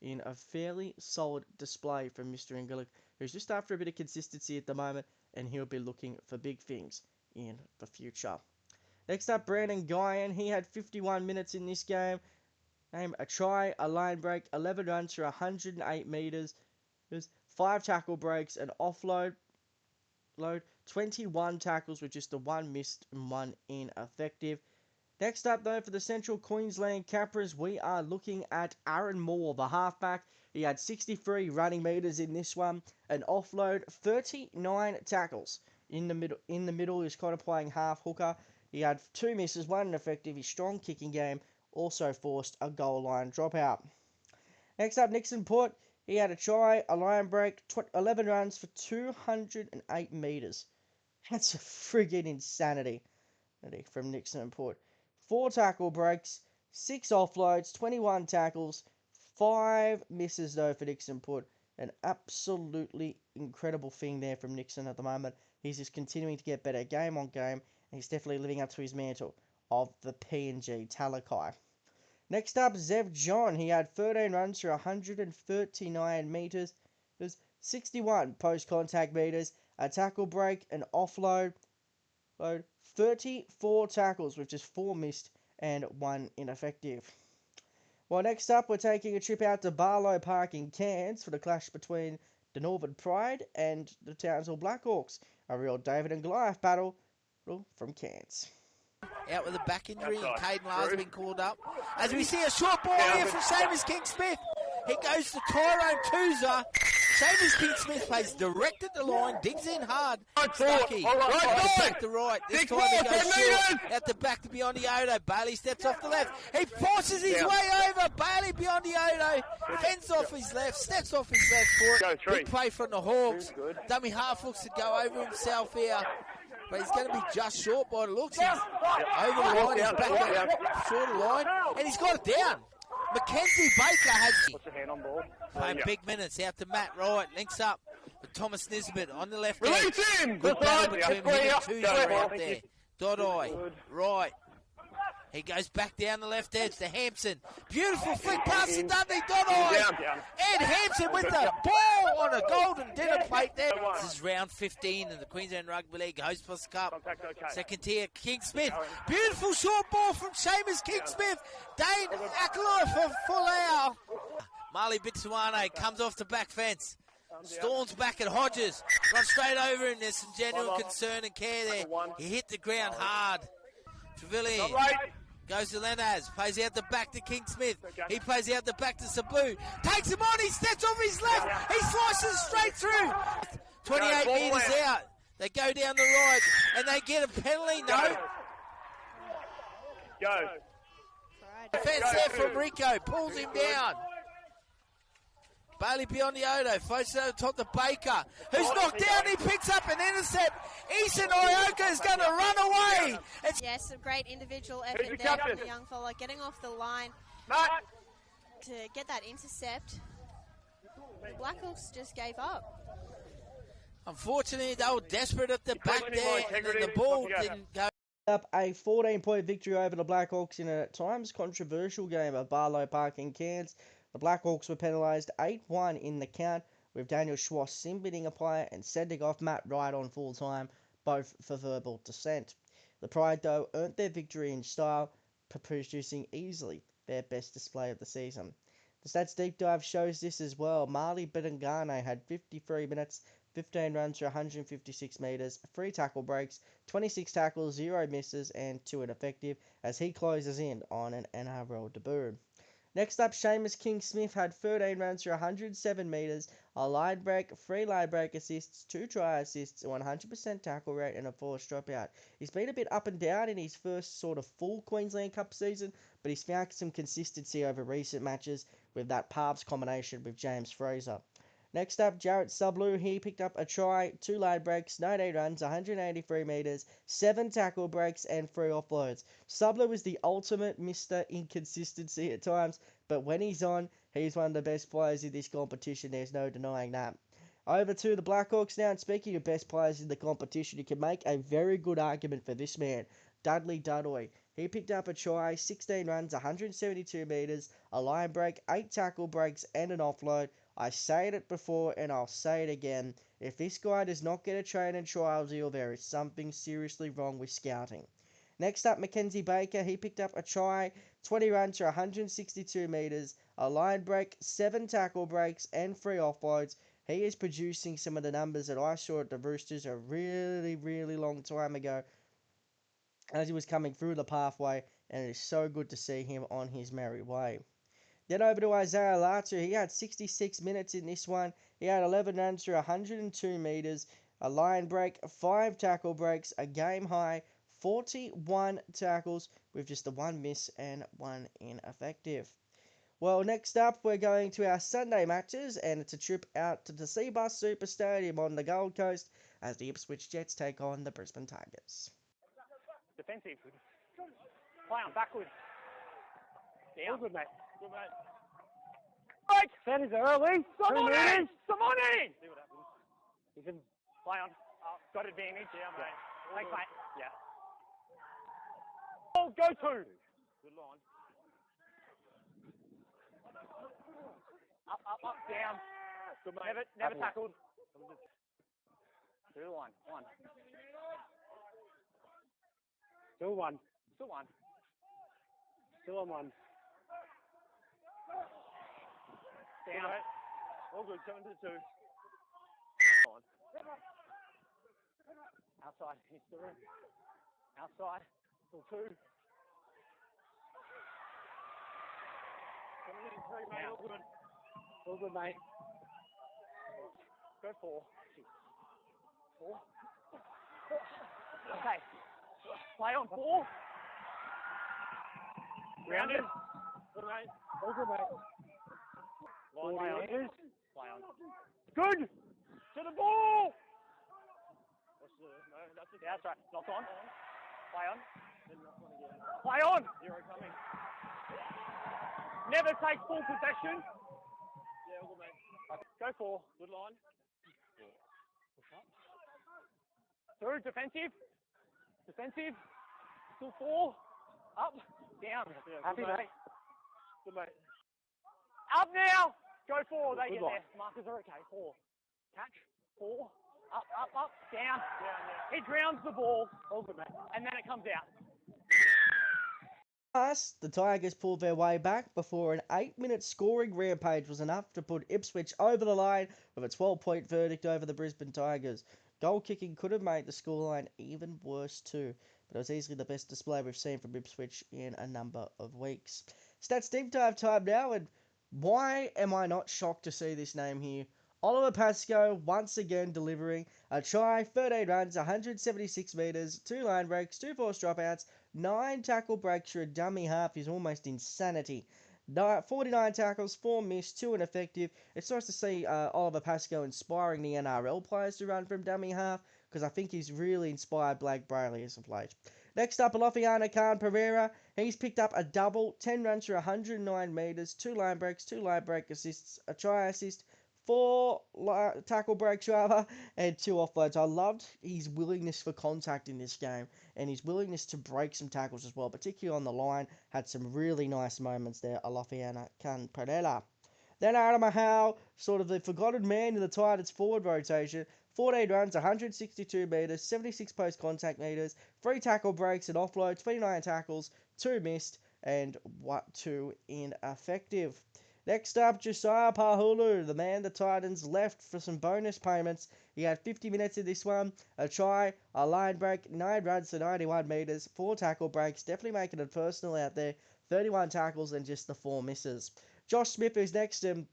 in a fairly solid display from Mr. Ingelick, who's just after a bit of consistency at the moment, and he'll be looking for big things in the future. Next up, Brandon Guyan. He had 51 minutes in this game. A try, a line break, 11 runs for 108 metres. There's 5 tackle breaks, an offload, 21 tackles with just the 1 missed and 1 ineffective. Next up, though, for the Central Queensland Capras, we are looking at Aaron Moore, the halfback. He had 63 running metres in this one. An offload, 39 tackles. In the middle, he's kind of playing half hooker. He had 2 misses, 1 ineffective. His strong kicking game also forced a goal line dropout. Next up, Nixon Port. He had a try, a line break, 11 runs for 208 metres. That's a friggin' insanity from Nixon and Port. 4 tackle breaks, 6 offloads, 21 tackles, 5 misses though for Nixon Port. An absolutely incredible thing there from Nixon at the moment. He's just continuing to get better game on game, and he's definitely living up to his mantle of the PNG Talakai. Next up, Zev John. He had 13 runs for 139 metres. There's 61 post-contact metres, a tackle break, an offload, 34 tackles with just 4 missed and 1 ineffective. Well, next up, we're taking a trip out to Burleigh Park in Cairns for the clash between the Northern Pride and the Townsville Blackhawks. A real David and Goliath battle from Cairns. Out with a back injury, and Caden Lars been called up. As we see a short ball here from Seamus King-Smith. He goes to Tyrone Tuza. Seamus King-Smith plays direct at the line, digs in hard. Stucky, back to right. This time he goes short, out the back to Biondi-Odo. Bailey steps off the left. He forces his way over. Bailey Biondi-Odo fends off his left, steps off his left foot. Big play from the Hawks. Dummy half looks to go over himself here. But he's going to be just short by the looks. He's over the line, he's back up short of the line, and he's got it down. Mackenzie Baker has playing big minutes out to Matt Wright, links up with Thomas Nisbet on the left hand. Good battle between him and Tuesday out there. Dodai, right. He goes back down the left edge to Hampson. Beautiful flick pass to Dudley Dodai. Ed Hampson with the ball on a golden dinner plate there. This is round 15 in the Queensland Rugby League Hostplus Cup. Second tier, King Smith. Beautiful short ball from Seamus King Smith. Dane Akaloi for Fulau. Marley Bitsuane comes off the back fence. Storms back at Hodges. Runs straight over him. There's some genuine concern and care there. He hit the ground hard. Trevelyan goes to Lenaz, plays out the back to King Smith. He plays out the back to Sabu. Takes him on, he steps off his left. He slices straight through. 28 metres out. They go down the right, and they get a penalty, no? Defence there from Rico, pulls him down. Bailey Biondi-Odo floats to the top to Baker, who's knocked down. He picks up an intercept. Eason Ioka is going to run away. Yes, a great individual effort there from the young fella, getting off the line to get that intercept. The Blackhawks just gave up. Unfortunately, they were desperate at the back there, and then the ball didn't go. Up a 14-point victory over the Blackhawks in a at times controversial game at Burleigh Park in Cairns. The Blackhawks were penalised 8-1 in the count, with Daniel Schwass sin-binning a player and sending off Matt Wright on full time, both for verbal dissent. The Pride, though, earned their victory in style, producing easily their best display of the season. The Stats Deep Dive shows this as well. Marley Bedangane had 53 minutes, 15 runs for 156 metres, 3 tackle breaks, 26 tackles, 0 misses and 2 ineffective, as he closes in on an NRL debut. Next up, Seamus King-Smith had 13 runs for 107 metres, a line break, 3 line break assists, 2 try assists, a 100% tackle rate and a forced dropout. He's been a bit up and down in his first sort of full Queensland Cup season, but he's found some consistency over recent matches with that Parps combination with James Fraser. Next up, Jarrett Sublu. He picked up a try, 2 line breaks, 19 runs, 183 metres, 7 tackle breaks, and 3 offloads. Sublu is the ultimate Mr. Inconsistency at times, but when he's on, he's one of the best players in this competition. There's no denying that. Over to the Blackhawks now, and speaking of best players in the competition, you can make a very good argument for this man, Dudley Dudley. He picked up a try, 16 runs, 172 metres, a line break, 8 tackle breaks, and an offload. I said it before and I'll say it again. If this guy does not get a train and trial deal, there is something seriously wrong with scouting. Next up, Mackenzie Baker. He picked up a try, 20 runs for 162 metres, a line break, 7 tackle breaks and 3 offloads. He is producing some of the numbers that I saw at the Roosters a really, really long time ago as he was coming through the pathway, and it is so good to see him on his merry way. Then over to Isaiah Latu. He had 66 minutes in this one. He had 11 runs through 102 metres, a line break, 5 tackle breaks, a game high, 41 tackles with just the 1 miss and 1 ineffective. Well, next up, we're going to our Sunday matches, and it's a trip out to the Seabus Super Stadium on the Gold Coast as the Ipswich Jets take on the Brisbane Tigers. Defensive. Play on backwards. Down. All good, mate. Good, mate. Break! That is early. Someone in! Someone in! See what happens. You can play on. Got advantage. Yeah, mate. Thanks, mate. Yeah. Oh, go to! Good line. Up, down. Good, mate. Never tackled. 2 to 1. 1. Still 1. Still 1. Still on 1. Down. All good. 7 to 2. On. Outside. Hits the rim. Outside. Still 2. 7 to 3, mate. All good. All good, mate. Go 4. 4. Okay. Play on 4. Grounded. Good, mate. All good, mate. Line play on. Play on. Good! To the ball! What's the... No, that's it. Yeah, that's right. Knock on. Play on. Then knock on again. Play on! 0 coming. Never take full possession. Yeah, all good, mate. Go 4. Good line. Push up. Through. Defensive. Defensive. Still 4. Up. Down. Yeah, happy, mate. Good, mate. Up now. Go 4. They get there. Markers are okay. 4. Catch. 4. Up. Down. He grounds the ball. All good, mate. And then it comes out. Plus, the Tigers pulled their way back before an 8-minute scoring rampage was enough to put Ipswich over the line with a 12-point verdict over the Brisbane Tigers. Goal kicking could have made the scoreline even worse too, but it was easily the best display we've seen from Ipswich in a number of weeks. Stats deep dive time now, and why am I not shocked to see this name here? Oliver Pascoe once again delivering a try, 13 runs, 176 metres, 2 line breaks, 2 forced dropouts, 9 tackle breaks for a dummy half is almost insanity. 49 tackles, 4 missed, 2 ineffective. It's nice to see Oliver Pascoe inspiring the NRL players to run from dummy half, because I think he's really inspired Blake Brayley as of late. Next up, Alofiana Khan-Pereria. He's picked up a double, 10 runs for 109 metres, 2 line breaks, 2 line break assists, a try assist, 4 tackle breaks rather, and 2 offloads. I loved his willingness for contact in this game, and his willingness to break some tackles as well, particularly on the line. Had some really nice moments there, Alofiana Khan-Pereria. Then Adam Howe, sort of the forgotten man in the Titans forward rotation. 14 runs, 162 metres, 76 post-contact metres, 3 tackle breaks and offloads, 29 tackles, 2 missed, and 2 ineffective. Next up, Josiah Pahulu, the man the Titans left for some bonus payments. He had 50 minutes in this one, a try, a line break, 9 runs to 91 metres, 4 tackle breaks, definitely making it personal out there, 31 tackles and just the 4 misses. Josh Smith is next, and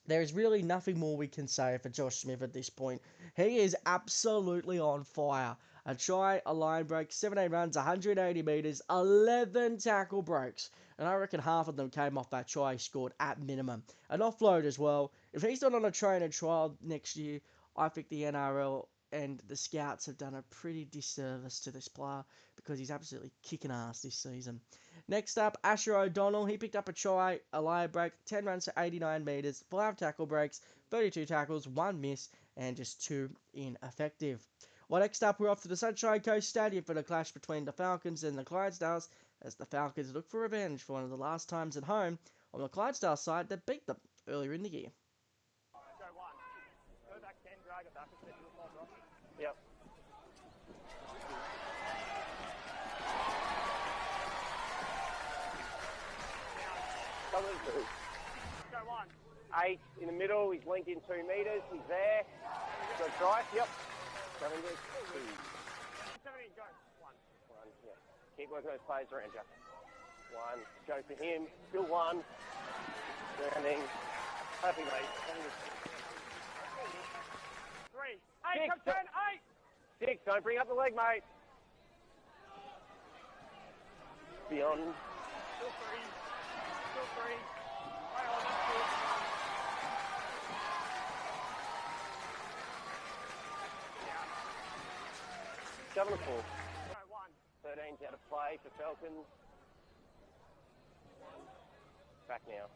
there is really nothing more we can say for Josh Smith at this point. He is absolutely on fire. A try, a line break, 17 runs, 180 metres, 11 tackle breaks. And I reckon half of them came off that try he scored at minimum. An offload as well. If he's not on a trainer trial next year, I think the NRL and the scouts have done a pretty disservice to this player, because he's absolutely kicking ass this season. Next up, Asher O'Donnell. He picked up a try, a line break, 10 runs to 89 metres, 5 tackle breaks, 32 tackles, 1 miss, and just 2 ineffective. Well, next up, we're off to the Sunshine Coast Stadium for the clash between the Falcons and the Clydesdales, as the Falcons look for revenge for one of the last times at home on the Clydesdale side that beat them earlier in the year. Go 1. Go back 10, drag it back. Yep. Go 1. 8 in the middle. He's linked in 2 metres. He's there. Good try. Yep. 7 goes 2. 17. Go 1. 1. Yeah. Keep working those plays around you. 1. Go for him. Still 1. Standing. Happy, mate. 3. 8, come 10, 8! 6, don't bring up the leg, mate. Beyond. Still 3. Still 3. Play on, that's good. 7 or 4. 1. 13's out of play for Falcons. Back now.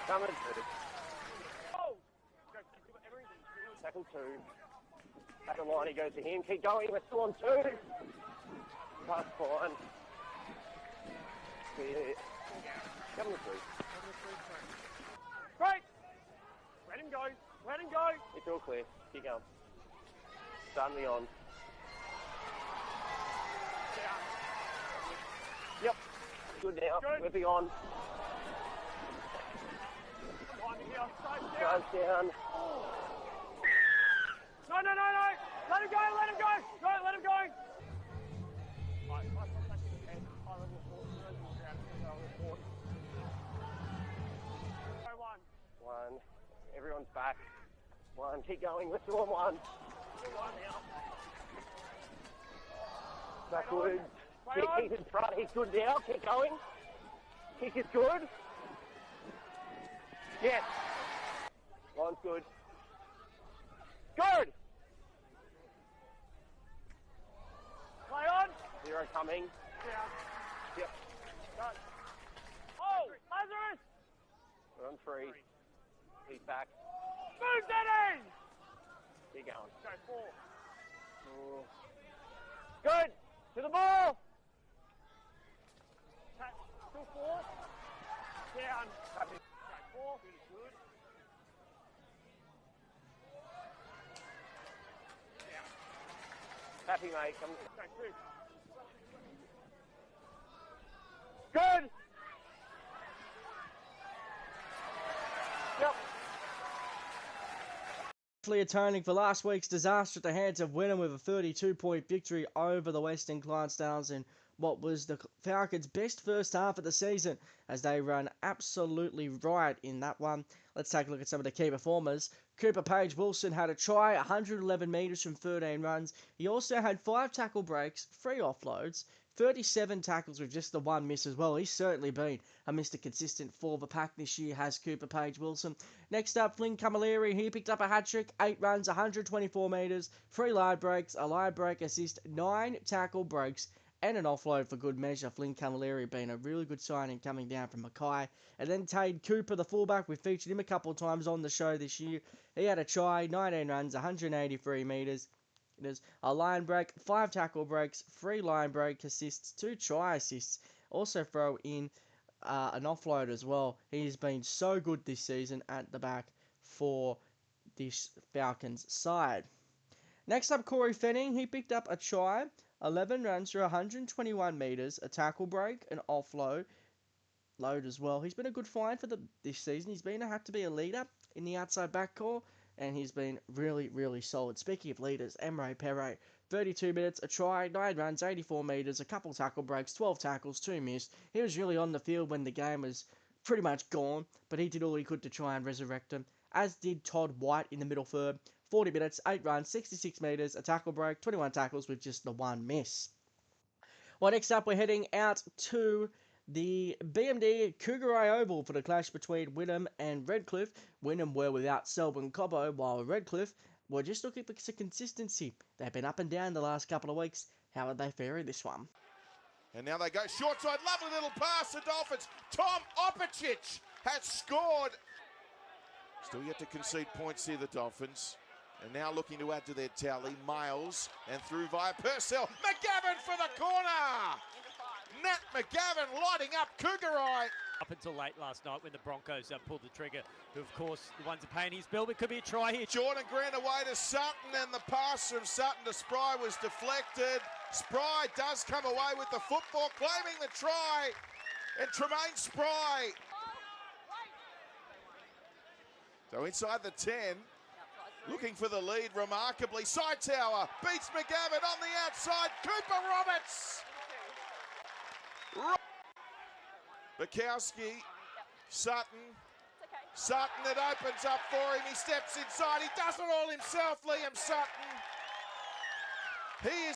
Coming. Oh! Tackle 2. At the line, he goes to him. Keep going. We're still on 2. Pass fine. Coming to 3. Great! Let him go. Let him go. It's all clear. Keep going. Suddenly on. Down. Yep. Good now. Good. We're beyond. Goes down. No. Let him go. Let him go. No, let him go. One. Everyone's back. 1. Keep going. We're still on 1. Backwards. Kick in front. He's good now. Keep going. Kick is good. Yes. Line's good. Good. Play on. 0 coming. Down. Yep. Go. Oh, Lazarus. We're on 3. He's back. Move that in. Keep going. Go 4. Good. To the ball. Still 4. Down. Go 4. Good. Down. Happy, mate. Come. Go 2. Good. Yep. Atoning for last week's disaster at the hands of Wynnum with a 32-point victory over the Western Clydesdales in what was the Falcons' best first half of the season as they run absolutely riot in that one. Let's take a look at some of the key performers. Cooper Page-Wilson had a try, 111 metres from 13 runs. He also had 5 tackle breaks, 3 offloads, 37 tackles with just the 1 miss as well. He's certainly been a Mr. Consistent for the pack this year, has Cooper Page-Wilson. Next up, Flynn Camilleri. He picked up a hat-trick, 8 runs, 124 metres, 3 line breaks, a line break assist, 9 tackle breaks, and an offload for good measure. Flynn Camilleri being a really good signing coming down from Mackay. And then Taine Cooper, the fullback. We featured him a couple of times on the show this year. He had a try, 19 runs, 183 metres. There's a line break, 5 tackle breaks, 3 line break assists, 2 try assists. Also throw in an offload as well. He's been so good this season at the back for this Falcons side. Next up, Corey Fenning. He picked up a try, 11 runs for 121 metres, a tackle break, an offload, load as well. He's been a good find for this season. He's had to be a leader in the outside back core, and he's been really, really solid. Speaking of leaders, Niwhai Puru, 32 minutes, a try, 9 runs, 84 metres, a couple tackle breaks, 12 tackles, 2 missed. He was really on the field when the game was pretty much gone, but he did all he could to try and resurrect him, as did Todd White in the middle third. 40 minutes, 8 runs, 66 metres, a tackle break, 21 tackles with just the 1 miss. Well, next up, we're heading out to the BMD Cougarai Oval for the clash between Wynnum and Redcliffe. Wynnum were without Selwyn Cobbo, while Redcliffe were just looking for some consistency. They've been up and down the last couple of weeks. How would they fare in this one? And now they go short side. Lovely little pass to Dolphins. Tom Opicic has scored. Still yet to concede points here, the Dolphins. And now looking to add to their tally. Miles and through via Purcell. McGavin for the corner. Nat McGavin lighting up Cougarai. Up until late last night when the Broncos pulled the trigger, who of course the ones are paying his bill. It could be a try here. Jordan Grant away to Sutton, and the pass from Sutton to Spry was deflected. Spry does come away with the football, claiming the try. And Tremaine Spry. So inside the 10, looking for the lead remarkably. Side tower beats McGavin on the outside. Cooper Roberts. Bukowski, Sutton. Sutton, it opens up for him. He steps inside. He does it all himself, Liam Sutton. He is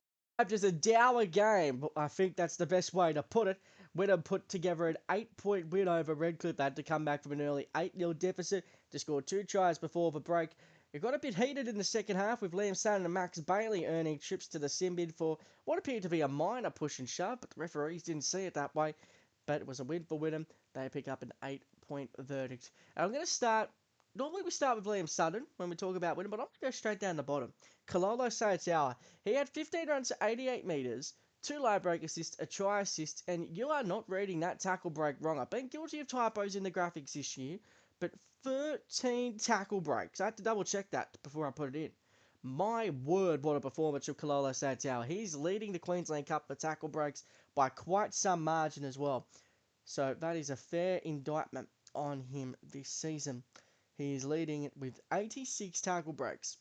just a dour game. I think that's the best way to put it. Wynnum put together an 8-point win over Redcliffe. They had to come back from an early 8-0 deficit to score 2 tries before the break. It got a bit heated in the second half with Liam Sutton and Max Bailey earning trips to the sin bin for what appeared to be a minor push and shove, but the referees didn't see it that way. But it was a win for Wynnum. They pick up an 8-point verdict. And I'm going to start. Normally we start with Liam Sutton when we talk about Wynnum, but I'm going to go straight down the bottom. Kalolo Sayatawa. He had 15 runs to 88 metres, 2 line break assists, a try assist, and you are not reading that tackle break wrong. I've been guilty of typos in the graphics this year, but 13 tackle breaks. I had to double check that before I put it in. My word, what a performance of Kalolo Sayatawa. He's leading the Queensland Cup for tackle breaks by quite some margin as well. So that is a fair indictment on him this season. He is leading it with 86 tackle breaks.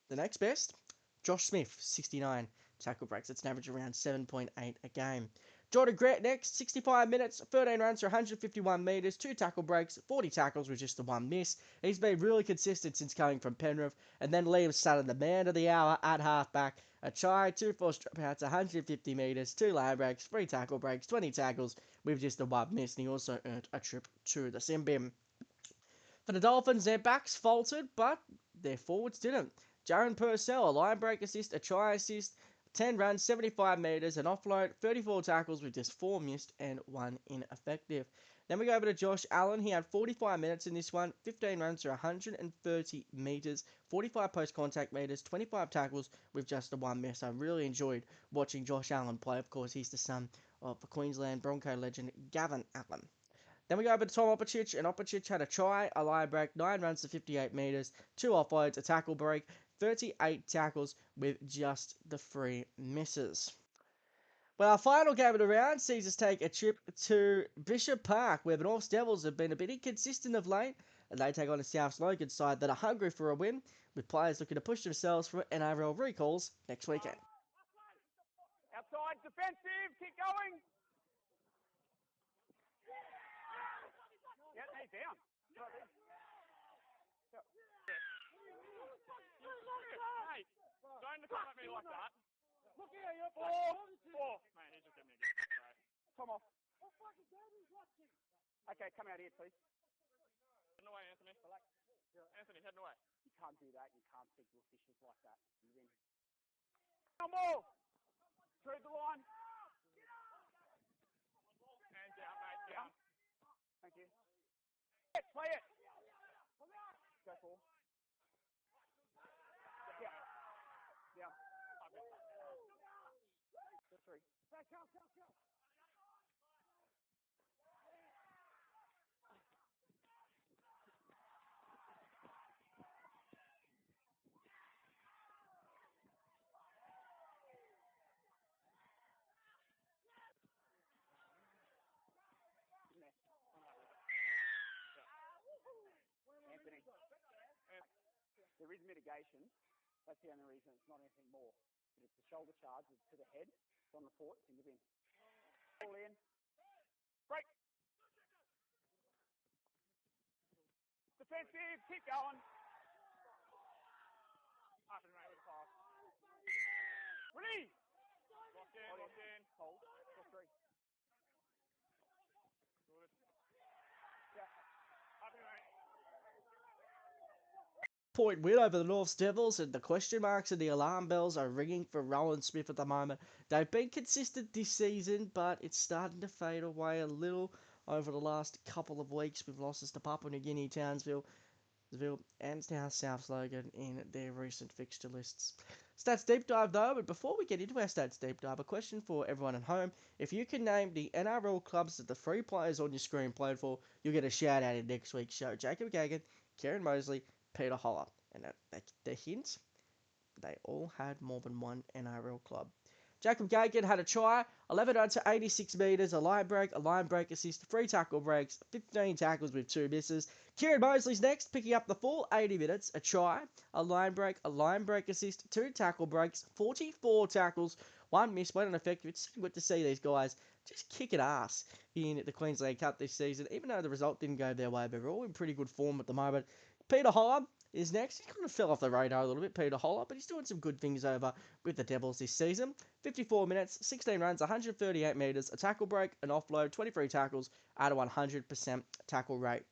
The next best, Josh Smith, 69 tackle breaks. It's an average around 7.8 a game. Jordan Grant next, 65 minutes, 13 runs for 151 metres, 2 tackle breaks, 40 tackles with just the 1 miss. He's been really consistent since coming from Penrith. And then Liam Sutton, the man of the hour at halfback. A try, 2 forced dropouts, 150 metres, 2 line breaks, 3 tackle breaks, 20 tackles with just the 1 miss. And he also earned a trip to the sin bin. For the Dolphins, their backs faltered, but their forwards didn't. Jaron Purcell, a line break assist, a try assist, 10 runs, 75 metres, an offload, 34 tackles with just 4 missed and 1 ineffective. Then we go over to Josh Allen. He had 45 minutes in this one, 15 runs for 130 metres, 45 post-contact metres, 25 tackles with just the 1 miss. I really enjoyed watching Josh Allen play. Of course, he's the son of the Queensland Bronco legend Gavin Allen. Then we go over to Tom Opicic, and Opicic had a try, a line break, 9 runs to 58 metres, 2 offloads, a tackle break, 38 tackles with just the 3 misses. Well, our final game of the round sees us take a trip to Bishop Park, where the North Devils have been a bit inconsistent of late, and they take on a South Logan side that are hungry for a win, with players looking to push themselves for NRL recalls next weekend. Outside, defensive, keep going. Yeah, he's down. Right there. Hey, don't look at me like that. Look here, you're four. Man, he's just having a good throw. Tom off. Okay, come out here, please. Heading away, Anthony. Anthony, heading away. You can't do that. You can't signal officials like that. You win. One more. Through the line. Hands down, mate. Down. Thank you. Play it. Go for. Yeah. Yeah. Go 3. Go. Anthony. There is mitigation. That's the only reason. It's not anything more. But it's a shoulder charge to the head. It's on the fort. It's in the bin. All in. Break. Defensive. Keep going. Up and right with the pass. Ready. Locked in. Hold. Go 3. Good. Yeah. Up and right. Point win over the North Devils, and the question marks and the alarm bells are ringing for Rowan Smith at the moment. They've been consistent this season, but it's starting to fade away a little over the last couple of weeks with losses to Papua New Guinea, Townsville, and now South Logan in their recent fixture lists. Stats deep dive though, but before we get into our stats deep dive, a question for everyone at home. If you can name the NRL clubs that the 3 players on your screen played for, you'll get a shout out in next week's show. Jacob Gagan, Kieran Mosley, Peter Holler. And the hint, they all had more than 1 NRL club. Jacob Gagan had a try, 11 runs to 86 metres, a line break assist, 3 tackle breaks, 15 tackles with 2 misses. Kieran Mosley's next, picking up the full 80 minutes, a try, a line break assist, 2 tackle breaks, 44 tackles, 1 miss, 1 ineffective. It's so good to see these guys just kicking ass in the Queensland Cup this season, even though the result didn't go their way, but they're all in pretty good form at the moment. Peter Holler is next. He kind of fell off the radar a little bit, Peter Holler, but he's doing some good things over with the Devils this season. 54 minutes, 16 runs, 138 metres, a tackle break, an offload, 23 tackles at a 100% tackle rate.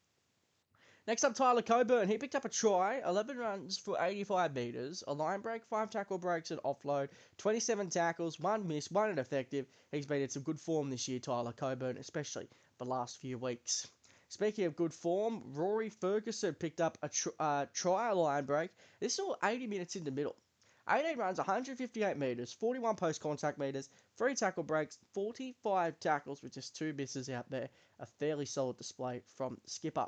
Next up, Tyler Coburn. He picked up a try, 11 runs for 85 metres, a line break, 5 tackle breaks, an offload, 27 tackles, 1 miss, 1 ineffective. He's been in some good form this year, Tyler Coburn, especially the last few weeks. Speaking of good form, Rory Ferguson picked up a try line break. This saw 80 minutes in the middle. 18 runs, 158 metres, 41 post-contact metres, 3 tackle breaks, 45 tackles with just 2 misses out there. A fairly solid display from the skipper.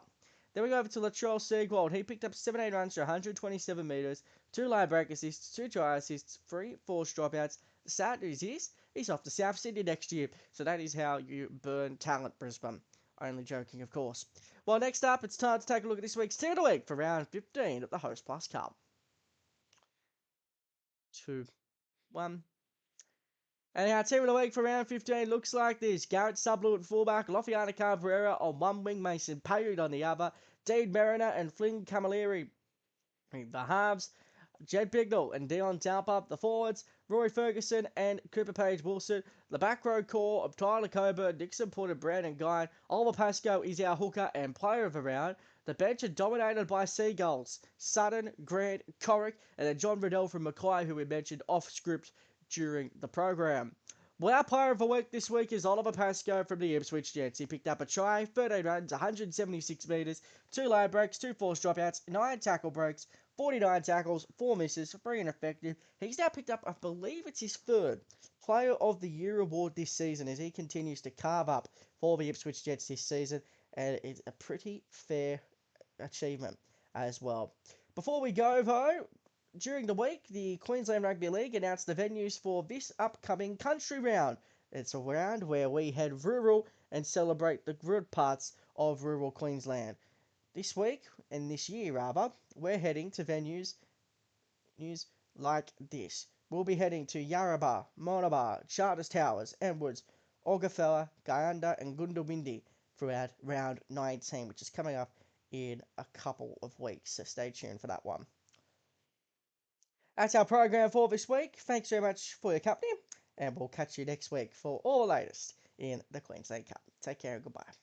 Then we go over to Latrell Seagold. He picked up 17 runs for 127 metres, 2 line break assists, 2 try assists, 3 forced dropouts. The sad news is, he's off to South Sydney next year. So that is how you burn talent, Brisbane. Only joking, of course. Well, next up, it's time to take a look at this week's Team of the Week for round 15 of the Hostplus Cup. 2, 1. And our Team of the Week for round 15 looks like this. Garrett Sublew at fullback, Alofiana Khan-Pereria on one wing, Mason Payard on the other, Deine Mariner and Flynn Camilleri the halves, Jed Bignell and Dion Taupa the forwards, Rory Ferguson and Cooper Page-Wilson, the back row core of Tyler Coburn, Dixon Porter, Brandon Guy, Oliver Pascoe is our hooker and player of the round. The bench are dominated by Seagulls, Sutton, Grant, Corrick, and then John Riddell from Mackay, who we mentioned off script during the program. Well, our player of the week this week is Oliver Pascoe from the Ipswich Jets. He picked up a try, 13 runs, 176 metres, 2 line breaks, 2 forced dropouts, 9 tackle breaks, 49 tackles, 4 misses, 3 ineffective. He's now picked up, I believe it's his 3rd Player of the Year award this season as he continues to carve up for the Ipswich Jets this season, and it's a pretty fair achievement as well. Before we go, though, during the week, the Queensland Rugby League announced the venues for this upcoming country round. It's a round where we head rural and celebrate the good parts of rural Queensland. This week, and this year rather, we're heading to venues like this. We'll be heading to Yarrabah, Monabar, Charters Towers, Edwards, Ogafella, Guyanda and Goondiwindi throughout round 19, which is coming up in a couple of weeks, so stay tuned for that one. That's our program for this week. Thanks very much for your company, and we'll catch you next week for all the latest in the Queensland Cup. Take care and goodbye.